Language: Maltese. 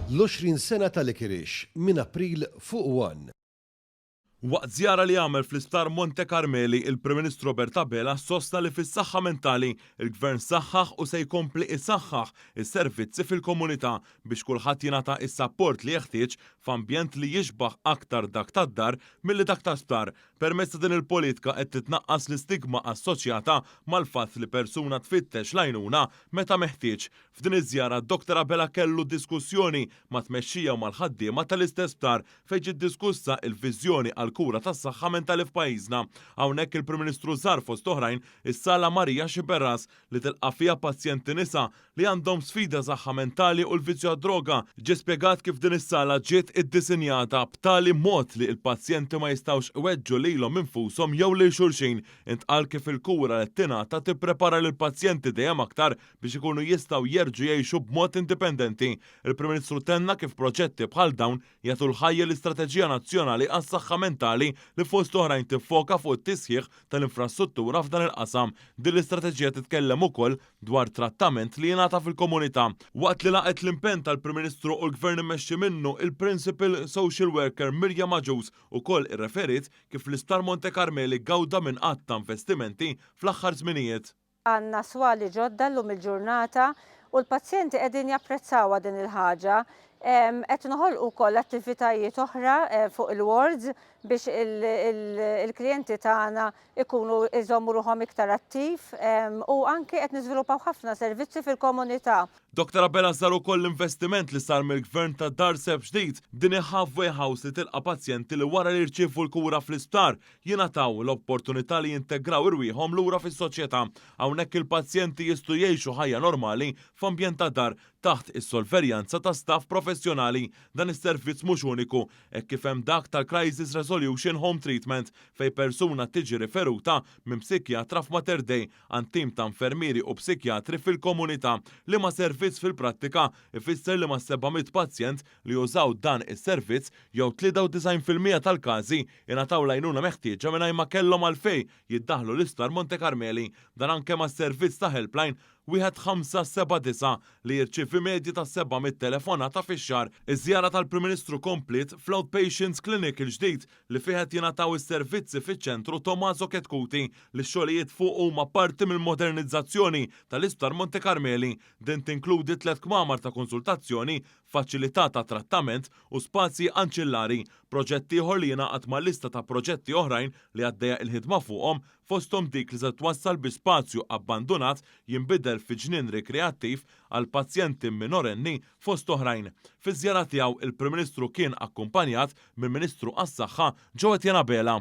l-20 sena tal-Ikirix minn April fuq 1. Waqt żjara li għamel fl-Isptar Monte Carmeli, il-Prim Ministru Bertabella sostna li fis-saħħa mentali il-Gvern saħħaħ u se jkompli isaħħaħ is-servizzi fil-komunità biex kulħadd jingħata s-sapport li jeħtieġ f'ambjent li jixbaħ aktar dak tad-dar milli dak ta' sptar. Permezz ta' din il-politika qed titnaqqas l-istigma assoċjata mal-fatt li persuna tfittex l-għajnuna meta meħtieġ. F'din iż-żjara d-Dr. Abela kellu diskussjoni ma' tmexxija u mal-ħaddiema tal-istess sptar fejn ġiet diskussa l-viżjoni għall-kura tas-saħħa mentali f'pajjiżna. Hawnhekk il-Prim Ministru żar fost oħrajn is-Sala Marija Xiberras li tilqa' fiha pazjenti nisa li għandhom sfida saħħa mentali u l-vizzju għad-droga. Ġie spjegat kif din is-sala ġiet iddisinjata b'tali mod li l-pazjenti ma jistgħux iweġġu lilhom infushom jew lil xulxin. Intqal kif il-kura li tingħata tipprepara lill-pazjenti dejjem aktar biex ikunu jistgħu jerġgħu jgħixu b'mod indipendenti. Il-Prim Ministru tenna kif proġetti bħal dawn jagħtu l-ħajja l-Istrateġija Nazzjonali għas-Saħħa Mentali li fost oħrajn tiffoka fuq it-tisħiħ tal-infrastruttura f'dan il-qasam. Din l-istrateġija titkellem ukoll dwar trattament li jingħata fil-komunità. Waqt li laqgħet l-impenn tal-Prim Ministru u l-Gvern immexxi minnu, il-Principal Social Worker Mirja Maġus ukoll irreferit kif l-Isptar Monte Carmeli gawda minn qatt ta' investimenti fl-aħħar żminijiet. Għandna swali ġodda llum il-ġurnata u l-pazjenti qegħdin japprezzawha din il-ħaġa. Qed noħolqu wkoll attivitajiet oħra fuq il-wards biex il-klijenti tagħna ikunu iżommu ruħhom iktar attiv u anke qed niżviluppaw ħafna servizzi fil-komunità. Dr. Abela żar ukoll l-investiment li sar mill-Gvern ta' Darseb ġdid din halfway house li tilqa' pazjenti li wara li jirċievu l-kura fl-isptar jingħataw l-opportunità li jintegraw irwieħhom lura fis-soċjetà. Hawnhekk il-pazjenti jistgħu jgħixu ħajja normali f'ambjent ta' dar taħt is-solverjanza ta' staff professjonali. Dan is-servizz mhux uniku, hekk kif hemm dak tal-Crisis Resolution Home Treatment fejn persuna tiġi riferuta minn psikjatra f'Mater Dei għand tim ta' infermieri u psikjatri fil-komunità li ma' servizz fil-prattika ifisser li ma' 700 pazjent li jużaw dan is-servizz jew 93% tal-każi ingħataw l-għajnuna meħtieġa mingħajr ma kellhom għalfejn jiddaħħlu l-Isptar Monte Carmeli. Dan anke mas-servizz ta' helpline 1579 li jirċievi medji ta' 700 telefonata fix-xahar. Iż-żjara tal-Prim Ministru komplet fl-Outpatients Clinic il-ġdid li fih qed jingħataw is-servizzi fiċ-ċentru Tommaso Ketkuti li x-xogħlijiet fuq huma parti mill-modernizzazzjoni tal-Isptar Monte Carmeli. Din tinkludi 3 kmamar ta' konsultazzjoni, faċilità ta' trattament u spazji anċillari. Proġetti ieħor li jingħaqad ma' lista ta' proġetti oħrajn li għaddejja il-ħidma fuqhom fosthom dik li se twassal bi spazju abbandonat jinbidel fi ġnien rikreattiv għal pazjenti minorenni fost oħrajn. Fiż-żjara tiegħu il-Prim Ministru kien akkumpanjat mill-Ministru għas-Saħħa Ġewwa Abela.